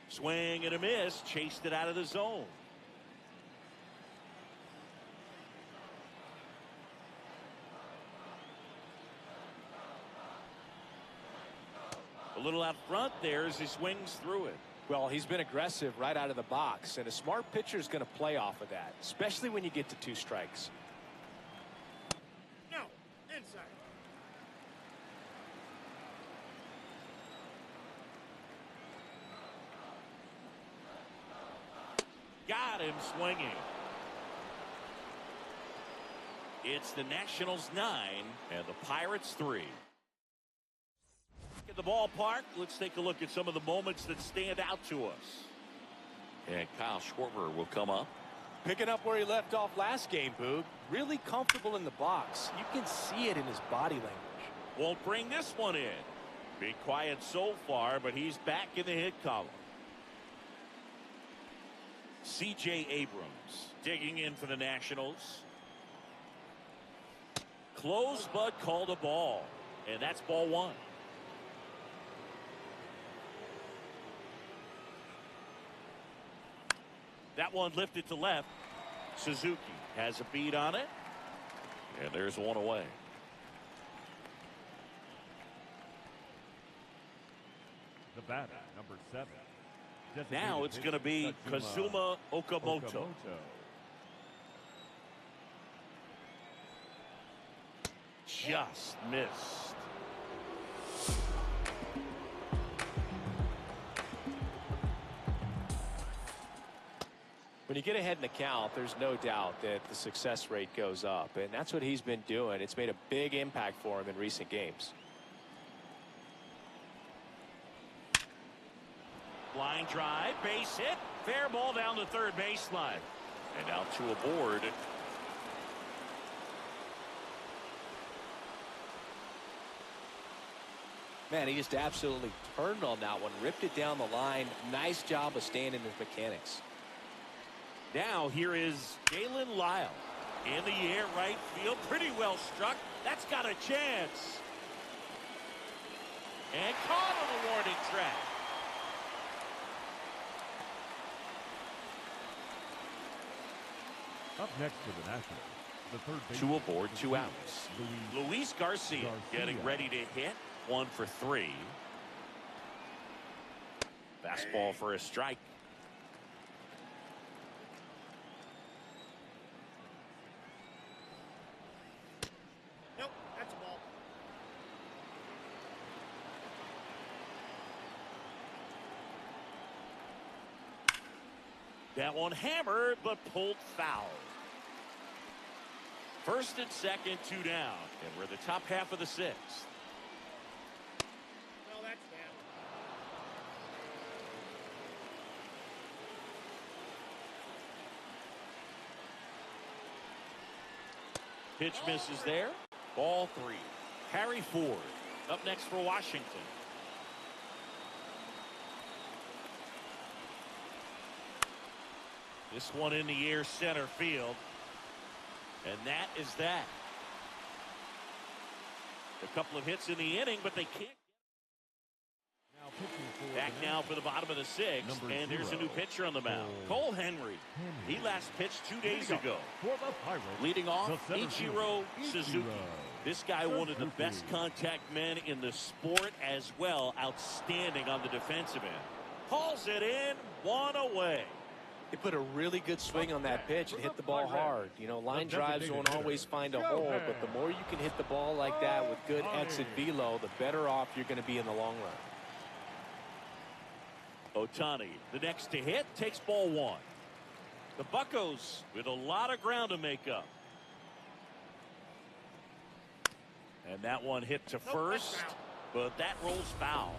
Swing and a miss, chased it out of the zone. A little out front there as he swings through it. Well, he's been aggressive right out of the box, and a smart pitcher is going to play off of that, especially when you get to 2 strikes. No, inside. Got him swinging. It's the Nationals 9 and the Pirates 3. At the ballpark, let's take a look at some of the moments that stand out to us. And Kyle Schwarber will come up. Picking up where he left off last game, Boog. Really comfortable in the box. You can see it in his body language. Won't bring this one in. Be quiet so far, but he's back in the hit column. C.J. Abrams digging in for the Nationals. Close, but called a ball. And that's ball 1. That one lifted to left. Suzuki has a beat on it. And there's 1 away. The batter, number 7. Now it's going to be Kazuma Okamoto. Just missed. When you get ahead in the count, there's no doubt that the success rate goes up, and that's what he's been doing. It's made a big impact for him in recent games. Line drive, base hit, fair ball down the third baseline. And now 2 aboard. Man, he just absolutely turned on that one, ripped it down the line. Nice job of staying in his mechanics. Now here is Galen Lyle. In the air, right field, pretty well struck. That's got a chance. And caught on the warning track. Up next for the Nationals, the third baseman. 2 aboard, 2 outs. Luis Garcia getting ready to hit. 1 for 3. Fastball for a strike. Nope, that's a ball. That one hammered, but pulled foul. First and second, 2 down. And we're the top half of the 6th. No, that's down. Pitch misses there. Ball 3. Harry Ford up next for Washington. This one in the air, center field. And that is that. A couple of hits in the inning, but they can't. Back now for the bottom of the 6th, and there's a new pitcher on the mound. Cole Henry. He last pitched 2 days ago. Leading off, Ichiro Suzuki. This guy, one of the best contact men in the sport as well. Outstanding on the defensive end. Hauls it in, 1 away. He put a really good swing on that pitch and hit the ball hard. You know, line drives won't always find a hole, but the more you can hit the ball like that with good exit velo, the better off you're going to be in the long run. Ohtani, the next to hit, takes ball one. The Buccos with a lot of ground to make up. And that one hit to first, but that rolls foul.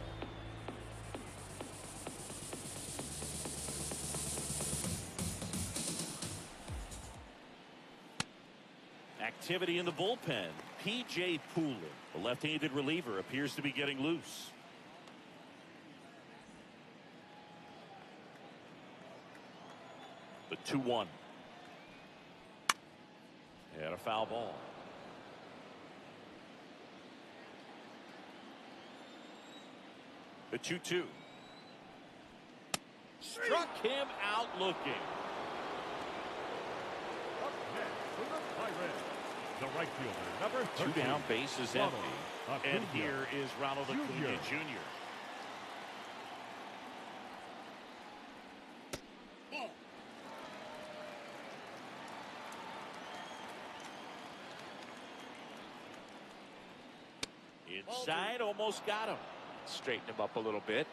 Activity in the bullpen. P.J. Poolin, the left-handed reliever, appears to be getting loose. The 2-1. And a foul ball. The 2-2. Struck him out looking. The right fielder, number 13. Two down, base is empty. And here is Ronald Acuna Jr. Inside, almost got him. Straighten him up a little bit.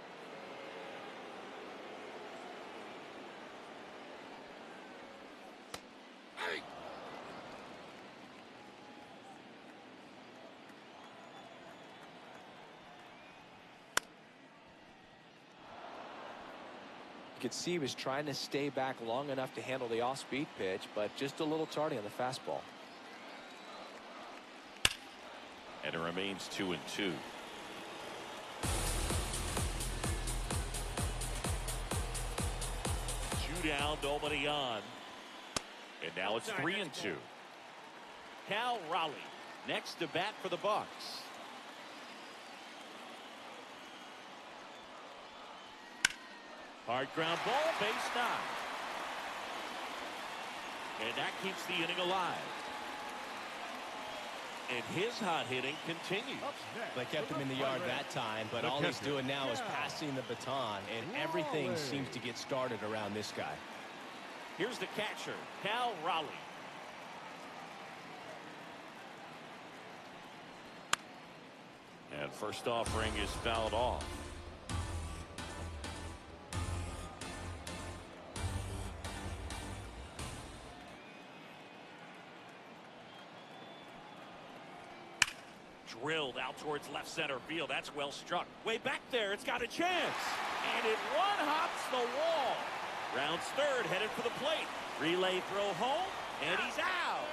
You could see he was trying to stay back long enough to handle the off-speed pitch, but just a little tardy on the fastball. And it remains 2-2. Two down, nobody on. And now it's 3-2. Cal Raleigh next to bat for the Bucs. Hard ground ball, base knock. And that keeps the inning alive. And his hot hitting continues. They kept him in the yard that time, but all he's doing now is passing the baton, and everything seems to get started around this guy. Here's the catcher, Cal Raleigh. And first offering is fouled off. Drilled out towards left center field. That's well struck. Way back there. It's got a chance. And it one-hops the wall. Rounds third, headed for the plate. Relay throw home, and he's out.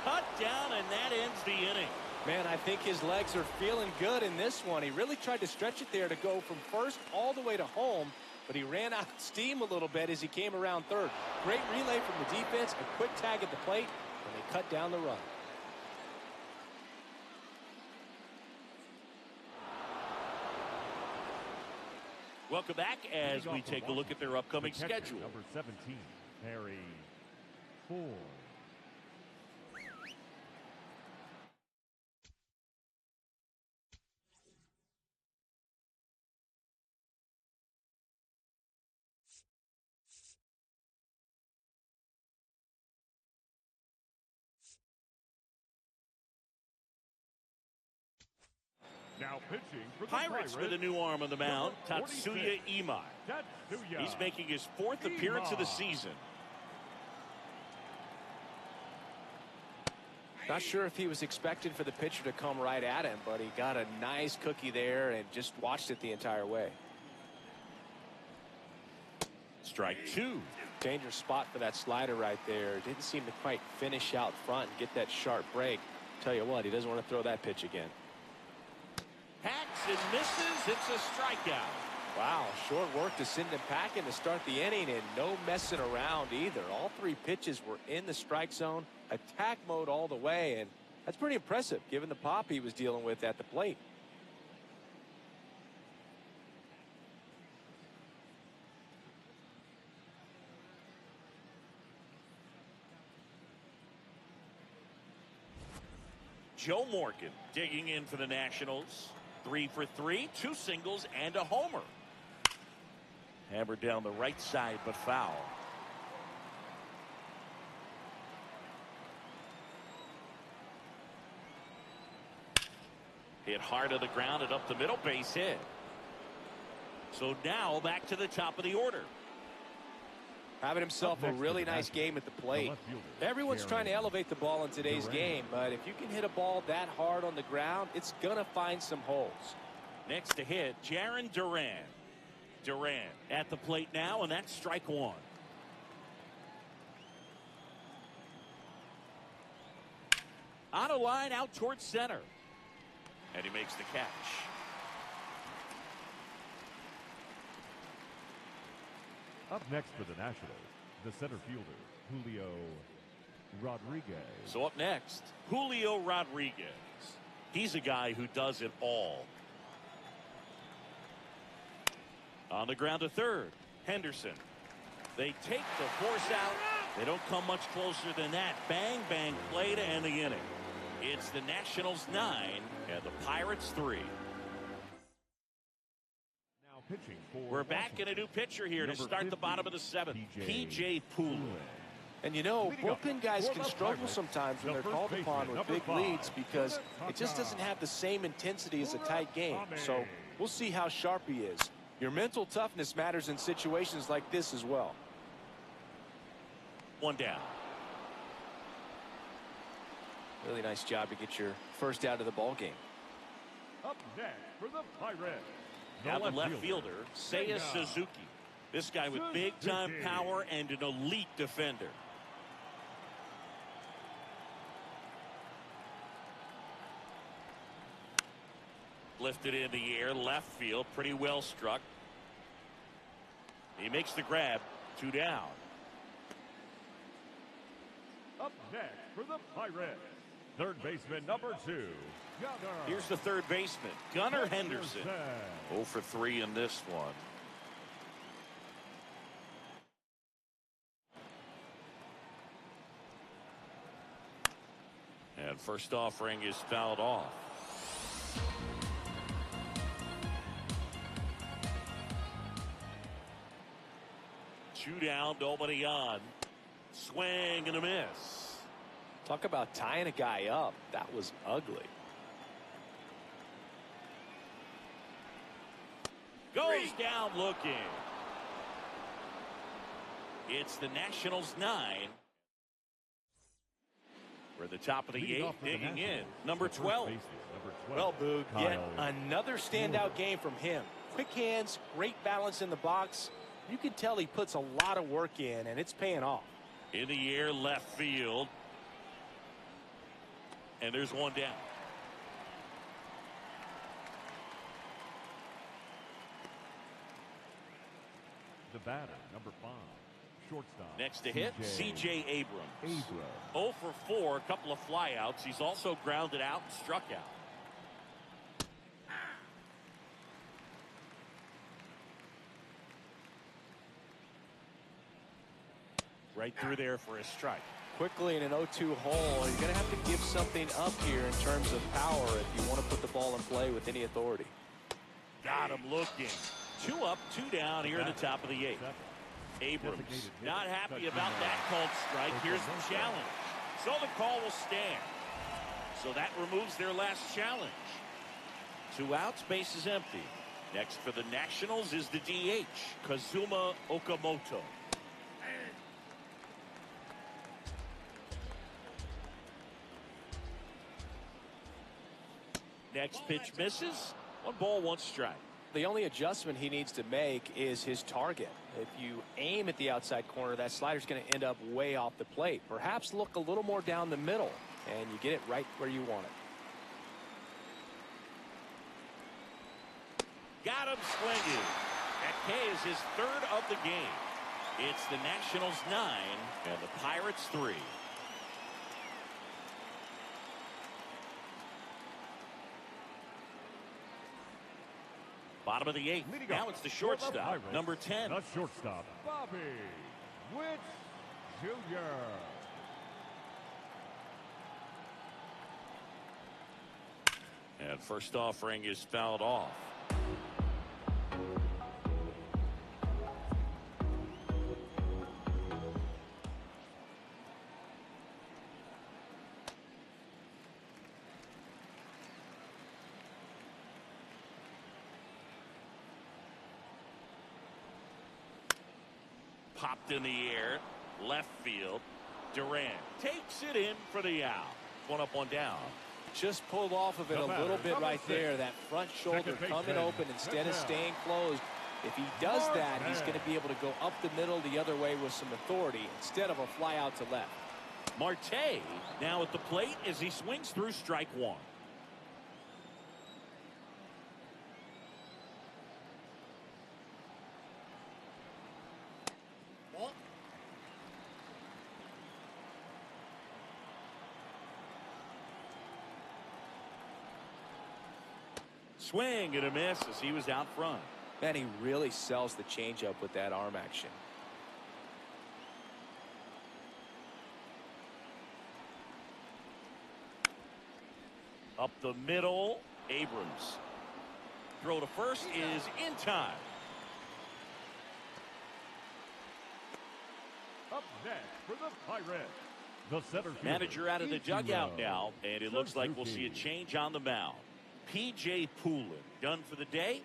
Cut down, and that ends the inning. Man, I think his legs are feeling good in this one. He really tried to stretch it there to go from first all the way to home, but he ran out of steam a little bit as he came around third. Great relay from the defense, a quick tag at the plate, and they cut down the run. Welcome back as we take a look at their upcoming schedule. Number 17, Harry Ford. Now pitching for the Pirates with a new arm on the mound, Tatsuya Imai. He's making his fourth appearance of the season. Not sure if he was expecting for the pitcher to come right at him, but he got a nice cookie there and just watched it the entire way. Strike two. Dangerous spot for that slider right there. Didn't seem to quite finish out front and get that sharp break. Tell you what, he doesn't want to throw that pitch again. Hacks and misses. It's a strikeout. Wow, short work to send him packing to start the inning, and no messing around either. All three pitches were in the strike zone, attack mode all the way, and that's pretty impressive given the pop he was dealing with at the plate. Joe Morgan digging in for the Nationals. 3 for 3, 2 singles and a homer. Hammered down the right side, but foul. Hit hard to the ground and up the middle, base hit. So now back to the top of the order. Having himself a really nice game at the plate. Everyone's trying to elevate the ball in today's game, but if you can hit a ball that hard on the ground, it's going to find some holes. Next to hit, Jarren Duran. Duran at the plate now, and that's strike one. On a line out towards center. And he makes the catch. Up next for the Nationals, the center fielder, Julio Rodriguez. So up next, Julio Rodriguez. He's a guy who does it all. On the ground to third, Henderson. They take the force out. They don't come much closer than that. Bang, bang, play to end the inning. It's the Nationals 9 and the Pirates 3. Now pitching for We're back in a new pitcher here to start the bottom of the seventh. P.J. Poole. And you know, bullpen guys can struggle sometimes when they're called upon with big leads because it just doesn't have the same intensity as a tight game. So we'll see how sharp he is. Your mental toughness matters in situations like this as well. One down. Really nice job to get your first out of the ball game. Up next for the Pirates. Now the left fielder, Seiya Suzuki. This guy with big-time power and an elite defender. Lifted in the air, left field, pretty well struck. He makes the grab, 2 down. Up next for the Pirates, third baseman number 2, Gunnar. Here's the third baseman, Gunnar Henderson. 0 for 3 in this one. And first offering is fouled off. Two down, nobody on. Swing and a miss. Talk about tying a guy up. That was ugly. Goes down looking. It's the Nationals 9. We're at the top of the 8th, digging in. Number 12. Well, Boog, yet another standout game from him. Quick hands, great balance in the box. You can tell he puts a lot of work in, and it's paying off. In the air, left field. And there's one down. The batter, number 5, shortstop. Next to hit, C.J. Abrams. 0 for 4, a couple of flyouts. He's also grounded out and struck out. Right through there for a strike. Quickly in an 0-2 hole, you're going to have to give something up here in terms of power if you want to put the ball in play with any authority. Got him looking. 2 up, 2 down here at the top of the 8th. Abrams not happy about that called strike. Here's the challenge. So the call will stand. So that removes their last challenge. 2 outs, base is empty. Next for the Nationals is the DH, Kazuma Okamoto. Next pitch misses. 1 ball, 1 strike. The only adjustment he needs to make is his target. If you aim at the outside corner, that slider's going to end up way off the plate. Perhaps look a little more down the middle, and you get it right where you want it. Got him swinging. That K is his 3rd of the game. It's the Nationals 9 and the Pirates 3. Bottom of the 8th. Now it's the shortstop, number 10. The shortstop, Bobby Witt Jr. And first offering is fouled off. Popped in the air. Left field. Durant takes it in for the out. One up, one down. Just pulled off of it a little bit right there. That front shoulder coming open instead of staying closed. If he does that, he's going to be able to go up the middle the other way with some authority instead of a fly out to left. Marte now at the plate as he swings through strike one. Ball. Swing and a miss as he was out front. Man, he really sells the changeup with that arm action. Up the middle, Abrams. Throw to first is in time. Up next for the Pirates, the center fielder, Manager out of the dugout now, and it looks like we'll see a change on the mound. P.J. Poulin done for the day.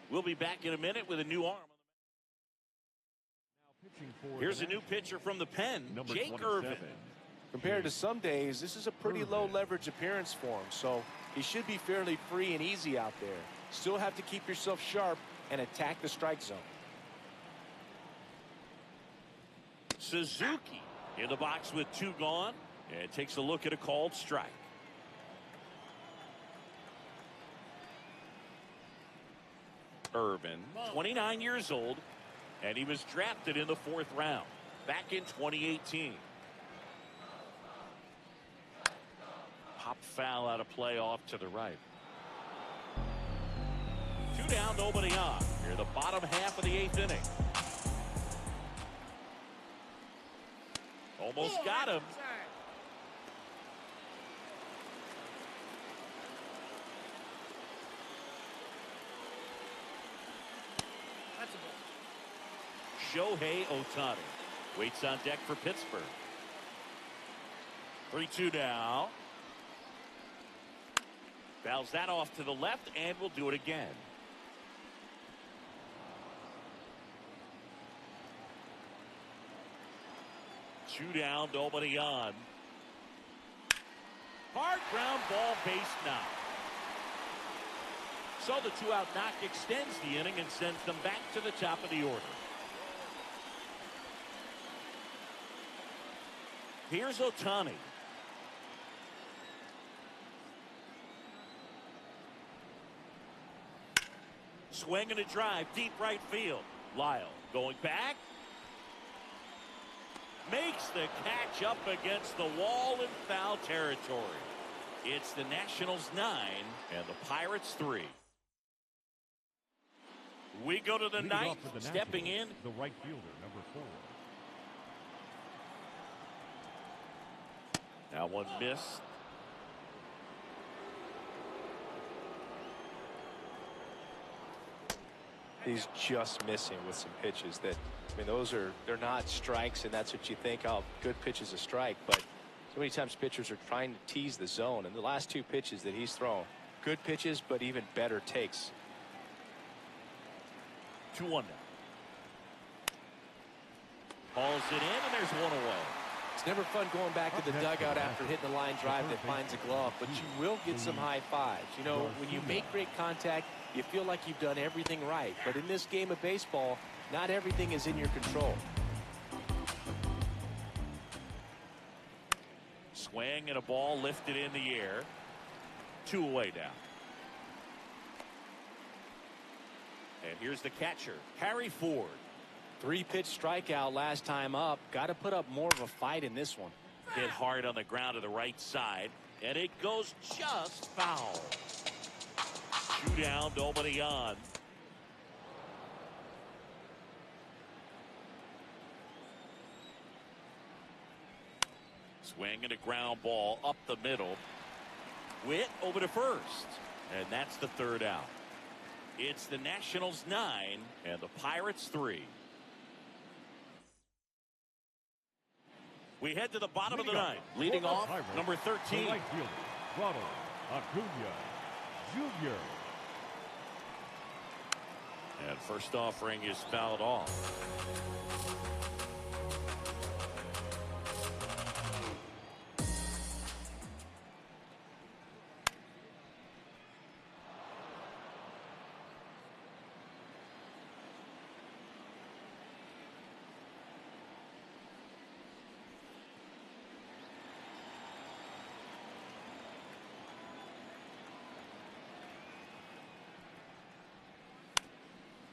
We'll be back in a minute with a new arm. Here's a new pitcher from the pen, Jake Irvin. Compared to some days, this is a pretty low leverage appearance for him, so he should be fairly free and easy out there. Still have to keep yourself sharp and attack the strike zone. Suzuki in the box with two gone, and takes a look at a called strike. Irvin, 29 years old, and he was drafted in the 4th round back in 2018. Pop foul out of play off to the right. 2 down, nobody on. Here the bottom half of the 8th inning. Almost got him. That's a ball. Shohei Ohtani waits on deck for Pittsburgh. 3-2 now. Fouls that off to the left, and we'll do it again. Two down, nobody on. Hard ground ball, base knock. So the 2-out knock extends the inning and sends them back to the top of the order. Here's Ohtani. Swing and a drive, deep right field. Lyle going back. Makes the catch up against the wall in foul territory. It's the Nationals 9 and the Pirates 3. We go to the ninth, stepping in. The right fielder, number 4. Now one missed. He's just missing with some pitches that, I mean, they're not strikes, and that's what you think, oh, good pitch is a strike, but so many times pitchers are trying to tease the zone, and the last 2 pitches that he's thrown, good pitches, but even better takes. 2-1 now. Hauls it in, and there's one away. It's never fun going back to the dugout after hitting a line drive that finds a glove, but you will get some high fives. You know, when you make great contact, you feel like you've done everything right. But in this game of baseball, not everything is in your control. Swing and a ball lifted in the air. 2 away now. And here's the catcher, Harry Ford. 3-pitch strikeout last time up. Got to put up more of a fight in this one. Hit hard on the ground to the right side, and it goes just foul. 2 down, nobody on. Swing and a ground ball up the middle. Witt over to first, and that's the 3rd out. It's the Nationals 9 and the Pirates 3. We head to the bottom of the 9th. Leading off, number 13. The right fielder, Ronald Acuna Jr. And first offering is fouled off.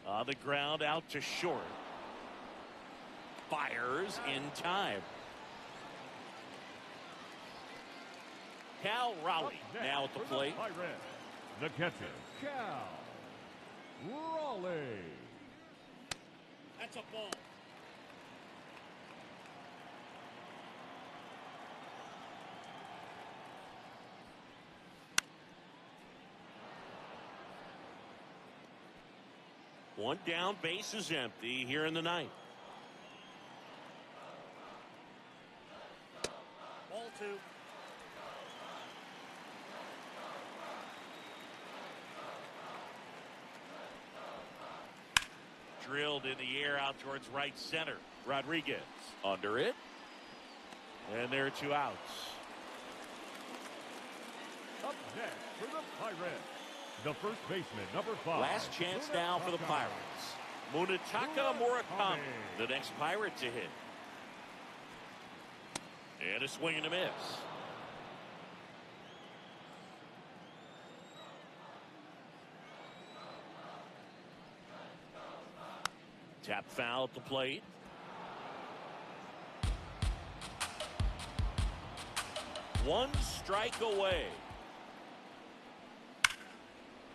On the ground, out to short. Fires in time. Cal Raleigh now at the plate. The catcher, Cal Raleigh. That's a ball. One down, base is empty here in the ninth. Ball 2. Drilled in the air out towards right center. Rodriguez under it. And there are 2 outs. Up next for the Pirates, the first baseman, number 5. Last chance now for the Pirates. Munetaka Murakami, the next Pirate to hit. And a swing and a miss. Tap foul at the plate. One strike away.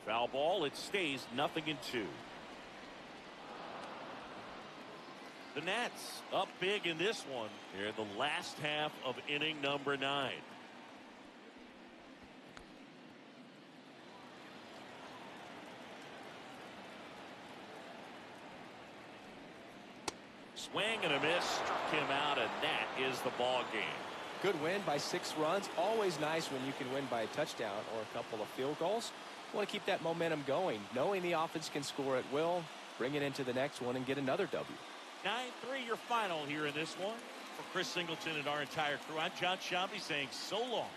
Foul ball, it stays 0-2. The Nats up big in this one here in the last half of inning number 9. Swing and a miss, struck him out, and that is the ball game. Good win by 6 runs. Always nice when you can win by a touchdown or a couple of field goals. Want to keep that momentum going, knowing the offense can score at will, bring it into the next one, and get another W. 9-3 your final here in this one. For Chris Singleton and our entire crew, I'm John Shambi saying so long.